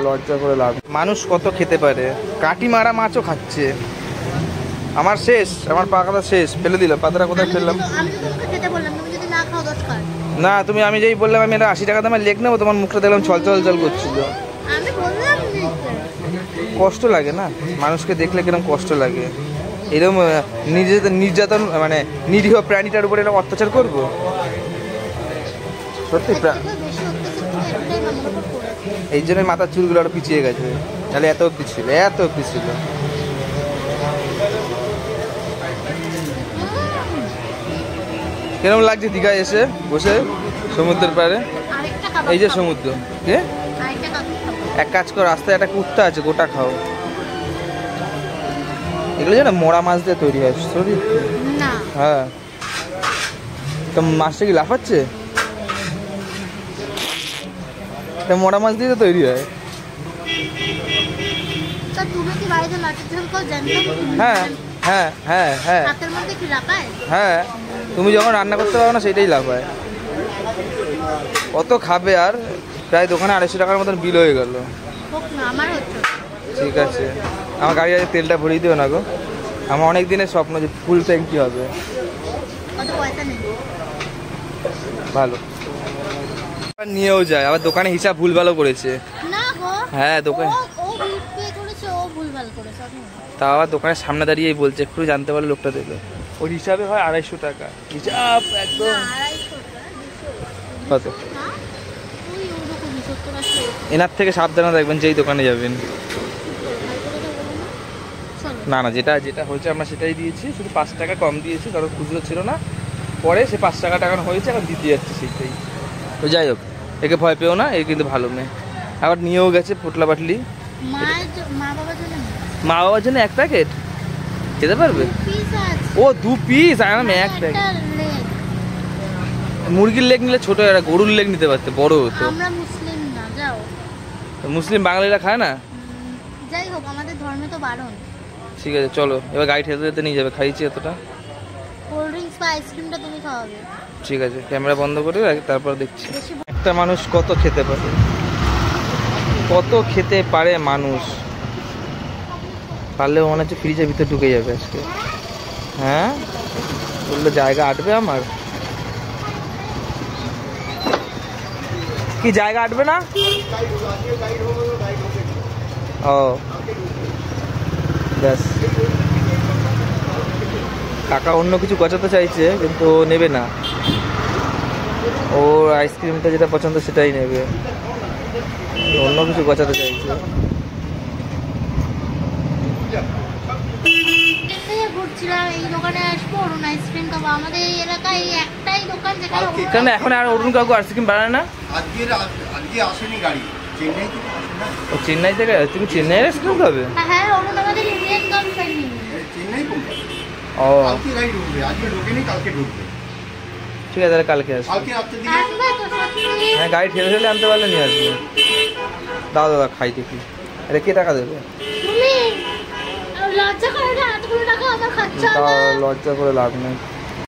লজ্জা করে লাভ। মানুষ কত খেতে পারে, কাটি মারা মাছও খাচ্ছে। আমার শেষ, আমার পাকাটা শেষ, ফেলে দিল। পাতাটা কোথায় ফেললাম? না তুমি, আমি যেই বললাম আমি এটা 80 টাকা দামের লেগ নেবো, তোমার মুখটা দেখলাম ছল করছিল। কষ্ট লাগে না, মানুষকে দেখলে কিরকম কষ্ট লাগে। এরকম নির্যাতন মানে নিরীহ প্রাণীটার উপরে এরকম অত্যাচার করবো? সত্যি এই জন্যই মাথার চুলগুলো আরো পিছিয়ে গেছে, তাহলে এত অব্দি ছিল, এত অব্দি ছিল। কিরকম লাগছে দীঘায় এসে বসে সমুদ্রের পাড়ে? এই যে সমুদ্র, কে এক কাজ কর, রাস্তায় একটা কুত্তা আছে, গোটা খাও। এগুলো জানো মরা মাছ দিয়ে তৈরি হয়। সরি হ্যাঁ, তো মাছটা কি লাফাচ্ছে? মরা মাছ দিয়ে তো তৈরি হয়। হ্যাঁ হ্যাঁ হ্যাঁ হ্যাঁ হ্যাঁ, তুমি যখন রান্না করতে পারো না সেটাই লাভ হয়। কত খাবে আর? প্রায় দোকানে 250 টাকার মতন বিল হয়ে গেল। ঠিক আছে, আমার গাড়ি আছে, তেলটা ভরিয়ে দিও না গো। আমার অনেক দিনের স্বপ্ন যে ফুল ট্যাঙ্কি হবে। ভালো নিয়েও যায়, আবার দোকানে হিসাব ভুলভালও করেছে। হ্যাঁ দোকানে, তা আবার দোকানের সামনে দাঁড়িয়েই বলছে, একটু জানতে পারলে লোকটা দেবে। ওর হিসাবে হয় 250 টাকা হিসাব একদম। কত? এনার থেকে সাবধানে দেখবেন যেই দোকানে যাবেন। না না, যেটা যেটা হয়েছে আমরা সেটাই দিয়েছি, শুধু 5 টাকা কম দিয়েছি, কারণ খুচরো ছিল না। পরে সে 5 টাকা টাকানো হয়েছে, এখন দিতে যাচ্ছে সেটাই। তো যাই হোক, একে ভয় পেও না, এ কিন্তু ভালো মেয়ে। আবার নিয়েও গেছে পোটলা বাটলি। মা বাবার জন্য 1 প্যাকেট খেতে পারবে? ও 2 পিস, আমি 1 প্যাকেট। মুরগির লেগ নিলে ছোট, একটা গরুর লেগ নিতে পারতে, বড় হতো। মুসলিম বাঙালিরা খায় না? যাই হোক, আমাদের ধর্মে তো বারণ। ঠিক আছে চলো, এবার গাড়ি ঠেলতে ঠেলতে নিয়ে যাবে, খাইছি এতটা। কোল্ড ড্রিঙ্কস বা আইসক্রিমটা তুমি খাওয়াবে। ঠিক আছে, ক্যামেরা বন্ধ করে তারপর দেখছি। একটা মানুষ কত খেতে পারে, কত খেতে পারে মানুষ। পারলেও মনে হচ্ছে ফ্রিজের ভিতরে ঢুকে যাবে আজকে। হ্যাঁ বললে জায়গা আটবে আমার? কি জায়গা আটবে না? ও ব্যাস, কাকা অন্য কিছু গচাতে চাইছে কিন্তু নেবে না। ও আইসক্রিমটা যেটা পছন্দ সেটাই নেবে, অন্য কিছু গচাতে চাইছে। কেন এখন আর অরুণ কাকু আইসক্রিম বানায় না? ও চেন্নাই থেকে? তুমি চেন্নাই আইসক্রিম খাবে? ও ঠিক আছে, তাহলে কালকে আসবে। হ্যাঁ গাড়ি ঠেলে ঠেলে আনতে পারলে নিয়ে আসবে। দাও দাদা খাই দেখি। আরে কে টাকা দেবে? লজ্জা করে লাভ নেই।